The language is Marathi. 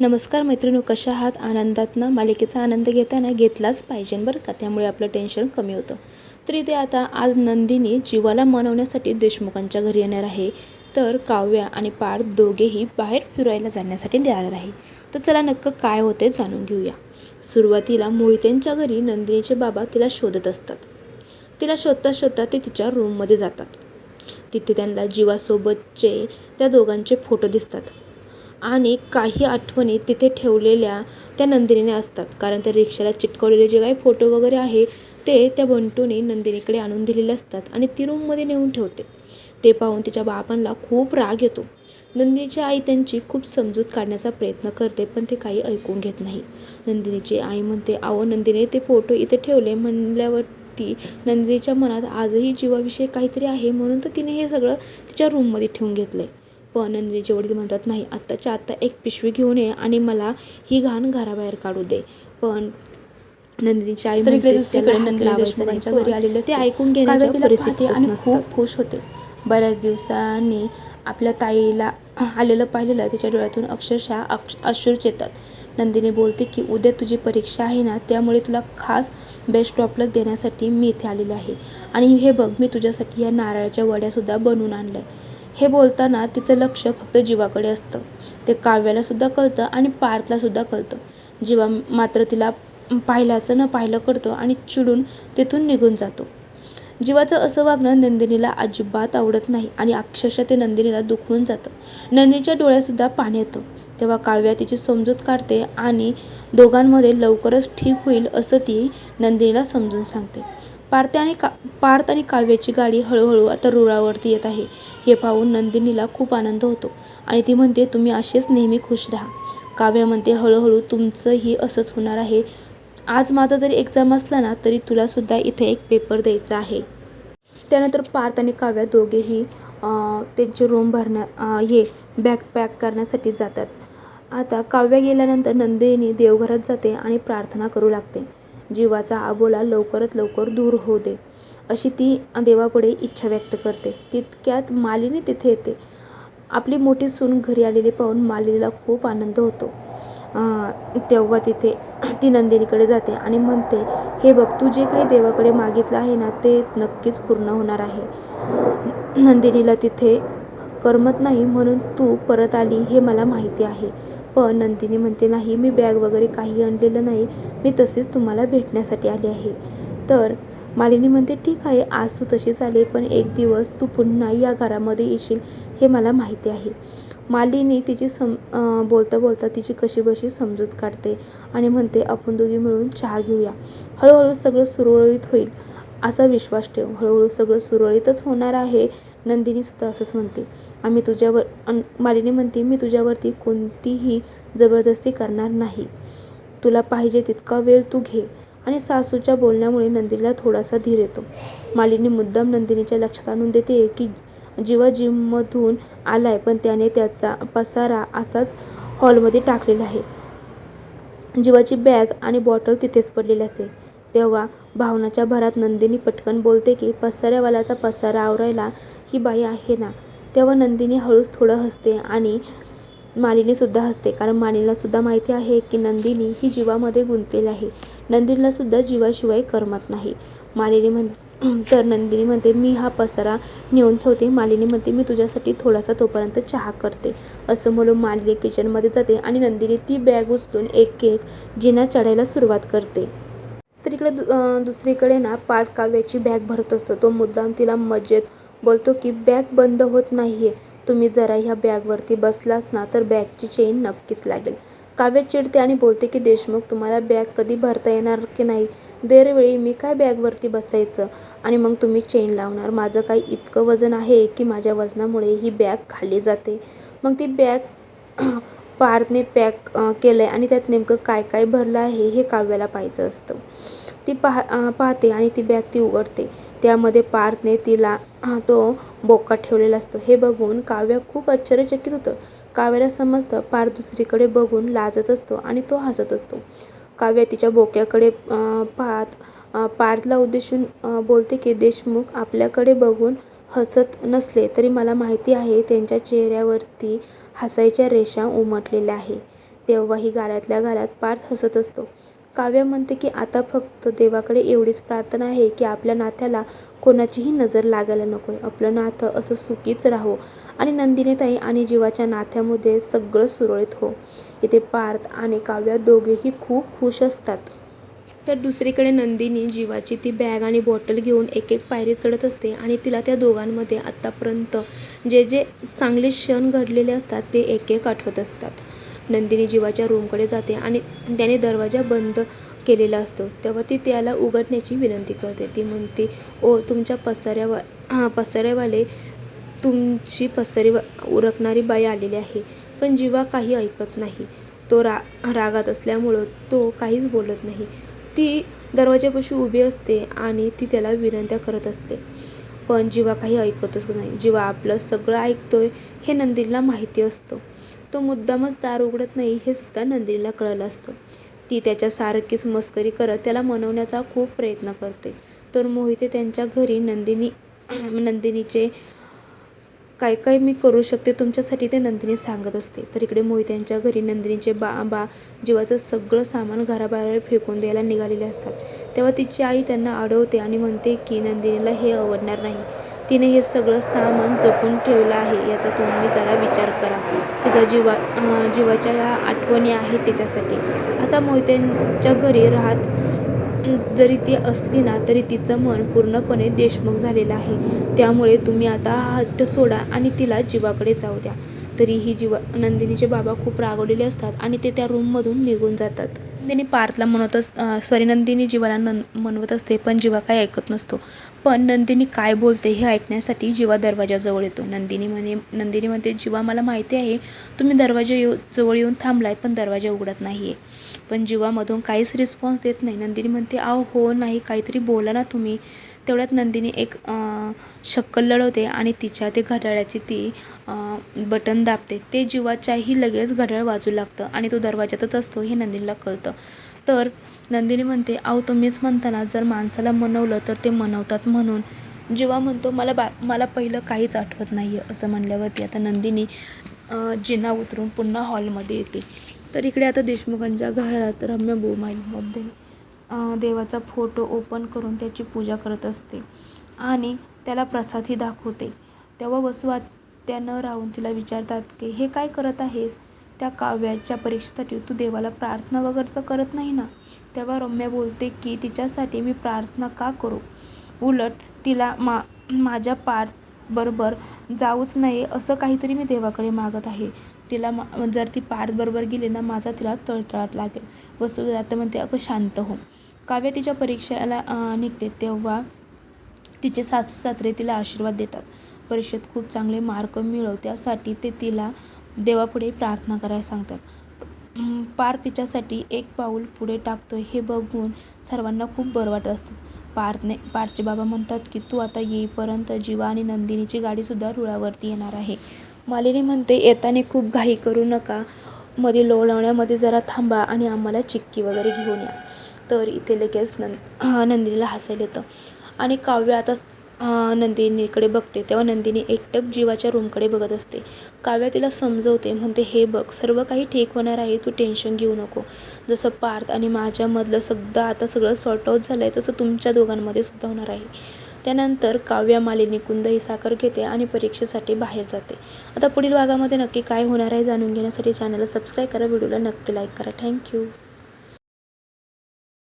नमस्कार मैत्रिणींनो, कशा आहात? आनंदातनं मालिकेचा आनंद घेतलाच पाहिजे बरं का, त्यामुळे आपलं टेन्शन कमी होतं. तर इथे आता आज नंदिनी जीवाला मनवण्यासाठी देशमुखांच्या घरी येणार आहे. तर काव्या आणि पार्थ दोघेही बाहेर फिरायला जाण्यासाठी जाणार आहे. तर चला नक्की काय होते जाणून घेऊया. सुरुवातीला मोहितेंच्या घरी नंदिनीचे बाबा तिला शोधत असतात. तिला शोधता शोधता ते तिच्या रूममध्ये जातात. तिथे त्यांना जीवासोबतचे त्या दोघांचे फोटो दिसतात आणि काही आठवणी तिथे ठेवलेल्या त्या नंदिनीने असतात. कारण त्या रिक्षाला चिटकवलेले जे काही फोटो वगैरे आहे ते त्या बंटूने नंदिनीकडे आणून दिलेले असतात आणि ती रूममध्ये नेऊन ठेवते. ते पाहून तिच्या बाबांना खूप राग येतो. नंदिनीची आई त्यांची खूप समजूत काढण्याचा प्रयत्न करते, पण ते काही ऐकून घेत नाही. नंदिनीची आई म्हणते, अहो नंदिनी, ते फोटो इथे ठेवले म्हणल्यावरती नंदिनीच्या मनात आजही जीवाविषयी काहीतरी आहे, म्हणून तर तिने हे सगळं तिच्या रूममध्ये ठेवून घेतलं आहे. पण नंदिनीचे वडील म्हणतात, नाही, आत्ताच्या आत्ता एक पिशवी घेऊन ये आणि मला ही घाण घराबाहेर काढू दे. पण नंदिनीची आई म्हणते, दुसरीकडे नंदिनी देशमुखांच्या घरी आलेले ते ऐकून घेण्याच्या परिस्थितीत आणि खूप खुश होते. बऱ्याच दिवसांनी आपल्या ताईला आलेलं पाहिलेलं तिच्या डोळ्यातून अक्षरशः अश्रूच येतात. नंदिनी बोलते की उद्या तुझी परीक्षा आहे ना, त्यामुळे तुला खास बेस्ट ऑफ लक देण्यासाठी मी इथे आलेले आहे. आणि हे बघ, मी तुझ्यासाठी या नारळाच्या वड्यासुद्धा बनवून आणल्या. हे बोलताना तिचं लक्ष फक्त जीवाकडे असतं. ते काव्यालासुद्धा कळतं आणि पार्थलासुद्धा कळतं. जीवा मात्र तिला पाहिल्याचं न पाहिलं करतो आणि चिडून तिथून निघून जातो. जीवाचं असं वागणं नंदिनीला अजिबात आवडत नाही आणि अक्षरशः ते नंदिनीला दुखवून जातं. नंदिनीच्या डोळ्यातसुद्धा पाणी येतं. तेव्हा काव्या तिची समजूत काढते आणि दोघांमध्ये लवकरच ठीक होईल असं ती नंदिनीला समजून सांगते. पार्थ आणि काव्याची गाडी हळूहळू आता रुळावरती येत आहे. हे पाहून नंदिनीला खूप आनंद होतो आणि ती म्हणते, तुम्ही असेच नेहमी खुश राहा. काव्या म्हणते, हळूहळू तुमचंही असंच होणार आहे. आज माझा जरी एक्झाम असला ना, तरी तुलासुद्धा इथे एक पेपर द्यायचा आहे. त्यानंतर पार्थ आणि काव्या दोघेही त्यांचे रूम बॅग पॅक करण्यासाठी जातात. आता काव्या गेल्यानंतर नंदिनी देवघरात जाते आणि प्रार्थना करू लागते. जीवाचा अबोला लवकरात लवकर दूर होऊ दे, अशी ती देवापुढे इच्छा व्यक्त करते. तितक्यात मालिनी तिथे येते. आपली मोठी सून घरी आलेली पाहून मालिनीला खूप आनंद होतो. तेव्हा तिथे ती नंदिनीकडे जाते आणि म्हणते, हे बघ, तू जे काही देवाकडे मागितलं आहे ना, ते नक्कीच पूर्ण होणार आहे. नंदिनीला तिथे करमत नाही म्हणून तू परत आली हे मला माहिती आहे. पण नंदिनी म्हणते, नाही, मी बॅग वगैरे काही आणलेलं नाही, मी तसेच तुम्हाला भेटण्यासाठी आले आहे. तर मालिनी म्हणते, ठीक आहे, आज तू तशीच आली, पण एक दिवस तू पुन्हा या घरामध्ये येशील हे मला माहिती आहे. मालिनी तिची बोलता बोलता तिची कशीबशी समजूत काढते आणि म्हणते, आपण दोघी मिळून चहा घेऊया. हळूहळू सगळं सुरळीत होईल असा विश्वास ठेव. हळूहळू सगळं सुरळीतच होणार आहे. नंदिनीसुद्धा असंच म्हणते. मालिनी म्हणते, मी तुझ्यावरती कोणतीही जबरदस्ती करणार नाही. तुला पाहिजे तितका वेळ तू घे. आणि सासूच्या बोलण्यामुळे नंदिनीला थोडासा धीर येतो. मालिनी मुद्दाम नंदिनीच्या लक्षात आणून देते की जीवा जिममधून आलाय, पण त्याने त्याचा पसारा असाच हॉलमध्ये टाकलेला आहे. जीवाची बॅग आणि बॉटल तिथेच पडलेली असते. तेव्हा भावनाच्या भरात नंदिनी पटकन बोलते की पसाऱ्यावाल्याचा पसारा आवरायला ही बाई आहे ना. तेव्हा नंदिनी हळूच थोडं हसते आणि मालिनीसुद्धा हसते. कारण मालिनीलासुद्धा माहिती आहे की नंदिनी ही जीवामध्ये गुंतलेली आहे. नंदिनीलासुद्धा जीवाशिवाय करमत नाही. तर नंदिनी म्हणते, मी हा पसारा नेऊन ठेवते. मालिनी म्हणते, मी तुझ्यासाठी थोडासा तोपर्यंत चहा करते. असं म्हणून मालिनी किचनमध्ये जाते आणि नंदिनी ती बॅग उचलून एक एक जिना चढायला सुरुवात करते. तर इकडे दुसरीकडे ना, पार्थ काव्याची बॅग भरत असतो. तो मुद्दाम तिला मजेत बोलतो की बॅग बंद होत नाहीये, तुम्ही जरा ह्या बॅगवरती बसलास ना तर बॅगची चेन नक्कीच लागेल. काव्य चिडते आणि बोलते की देशमुख, तुम्हाला बॅग कधी भरता येणार की नाही? दरवेळी मी काय बॅगवरती बसायचं आणि मग तुम्ही चेन लावणार? माझं काही इतकं वजन आहे की माझ्या वजनामुळे ही बॅग खाली जाते. मग ती बॅग पार्थने पॅक केलं आहे आणि त्यात नेमकं काय काय भरलं आहे हे काव्याला पाहायचं असतं. ती पाहते आणि ती बॅग ती उघडते. त्यामध्ये पार्थने तिला तो बोका ठेवलेला असतो. हे बघून काव्य खूप आश्चर्यचकित होतं. काव्याला समजतं पार्थ दुसरीकडे बघून लाजत असतो आणि तो हसत असतो. काव्य तिच्या बोक्याकडे पाहत पार्थला उद्देशून बोलते की देशमुख आपल्याकडे बघून हसत नसले तरी मला माहिती आहे त्यांच्या चेहऱ्यावरती हसायच्या रेषा उमटलेल्या आहे. तेव्हाही गाण्यातल्या गाण्यात पार्थ हसत असतो. काव्या म्हणते की आता फक्त देवाकडे एवढीच प्रार्थना आहे की आपल्या नात्याला कोणाचीही नजर लागायला नको, आपलं नातं असं सुखीच राहो आणि नंदिनीताई आणि जीवाच्या नात्यामध्ये सगळं सुरळीत हो. इथे पार्थ आणि काव्या दोघेही खूप खुश असतात. तर दुसरीकडे नंदिनी जीवाची ती बॅग आणि बॉटल घेऊन एक एक पायरी चढत असते आणि तिला त्या दोघांमध्ये आत्तापर्यंत जे जे चांगले क्षण घडलेले असतात ते एक एक आठवत असतात. नंदिनी जीवाच्या रूमकडे जाते आणि त्याने दरवाजा बंद केलेला असतो तेव्हा ती त्याला उघडण्याची विनंती करते. ती म्हणते, ओ तुमच्या पसाऱ्यावाले तुमची पसारी उरकणारी बाई आलेली आहे. पण जीवा काही ऐकत नाही. तो रागात असल्यामुळं तो काहीच बोलत नाही. ती दरवाजापाशी उभी असते आणि ती त्याला विनंत्या करत असते. पण जीवा काही ऐकतच नाही. जीवा आपलं सगळं ऐकतोय हे नंदिनीला माहिती असतं. तो मुद्दामच दार उघडत नाही हे सुद्धा नंदिनीला कळलं असतं. ती त्याच्यासारखीच मस्करी करत त्याला मनवण्याचा खूप प्रयत्न करते. तर मोहिते त्यांच्या घरी नंदिनीचे काय काय मी करू शकते तुमच्यासाठी ते नंदिनी सांगत असते. तर इकडे मोहित्यांच्या घरी नंदिनीचे बाबा जीवाचं सगळं सामान घराबाहेर फेकून द्यायला निघालेले असतात. तेव्हा तिची आई त्यांना अडवते आणि म्हणते की नंदिनीला हे आवडणार नाही. तिने हे सगळं सामान जपून ठेवलं आहे याचा तुम्ही जरा विचार करा. तिचा जीवाच्या या आठवणी आहेत तिच्यासाठी. आता मोहित्यांच्या घरी राहत जरी ती असली ना तरी तिचं मन पूर्णपणे देशमुख झालेलं आहे. त्यामुळे तुम्ही आता हा हट्ट सोडा आणि तिला जीवाकडे जाऊ द्या. तरीही नंदिनीचे बाबा खूप रागवलेले असतात आणि ते त्या रूममधून निघून जातात. नंदिनी जीवाला म्हणवत असते पण जीवा काही ऐकत नसतो. पण नंदिनी काय बोलते हे ऐकण्यासाठी जीवा दरवाजाजवळ येतो. नंदिनी म्हणते, जीवा मला माहिती आहे तुम्ही जवळ येऊन थांबलाय पण दरवाजा उघडत नाहीये. पण जीवामधून काहीच रिस्पॉन्स देत नाही. नंदिनी म्हणते, आहो हो नाही काहीतरी बोला ना तुम्ही. तेवढ्यात नंदिनी एक शक्कल लढवते आणि तिच्या ते घड्याळाची ती बटन दाबते. ते जीवाच्याही लगेच घड्याळ वाजू लागतं आणि तो दरवाजातच असतो हे नंदिनीला कळतं. तर नंदिनी म्हणते, अहो तुम्हीच म्हणता ना जर माणसाला मनवलं तर ते मनवतात म्हणून. जीवा म्हणतो, मला पहिलं काहीच आठवत नाही आहे. असं म्हणल्यावरती आता नंदिनी जिना उतरून पुन्हा हॉलमध्ये येते. तर इकडे आता देशमुखांच्या घरात रम्य मोबाईलमध्ये देवाचा फोटो ओपन करून त्याची पूजा करत असते आणि त्याला प्रसादही दाखवते. तेव्हा वसू आत्या न राहून तिला विचारतात की हे काय करत आहेस? त्या काव्याच्या परीक्षेसाठी तू देवाला प्रार्थना वगैरे तर करत नाही ना? तेव्हा रम्या बोलते की तिच्यासाठी मी प्रार्थना का करू? उलट तिला माझ्या पार्थबरोबर जाऊच नये असं काहीतरी मी देवाकडे मागत आहे. तिला जर ती पार्थबरोबर गेली ना माझा तिला तळतळाट लागेल. वसू आता म्हणते, अगं शांत हो. काव्या तिच्या परीक्षेला निघते तेव्हा तिचे सासू-सासरे तिला आशीर्वाद देतात. परीक्षेत खूप चांगले मार्क मिळव त्यासाठी ते तिला देवापुढे प्रार्थना करायला सांगतात. पार्थ तिच्यासाठी एक पाऊल पुढे टाकतोय हे बघून सर्वांना खूप बरं वाटत असतं. पार्थचे बाबा म्हणतात की तू आता येईपर्यंत जीवा आणि नंदिनीची गाडीसुद्धा रुळावरती येणार आहे. मालिनी म्हणते, येताना खूप घाई करू नका, मध्ये लोणावळ्यामध्ये जरा थांबा आणि आम्हाला चिक्की वगैरे घेऊन या. तर इथे लगेच नंदिनीला हसायला येतं आणि काव्य आता नंदिनीकडे बघते तेव्हा नंदिनी एकटक जीवाच्या रूमकडे बघत असते. काव्या तिला समजवते, म्हणते, हे बघ सर्व काही ठीक होणार आहे, तू टेन्शन घेऊ नको. जसं पार्थ आणि माझ्यामधलं सुद्धा आता सगळं सॉर्ट आऊट झालं आहे तसं तुमच्या दोघांमध्ये सुद्धा होणार आहे. त्यानंतर काव्या मालिनी कुंदही साखर घेते आणि परीक्षेसाठी बाहेर जाते. आता पुढील भागामध्ये नक्की काय होणार आहे जाणून घेण्यासाठी चॅनलला सबस्क्राईब करा, व्हिडिओला नक्की लाईक करा. थँक्यू.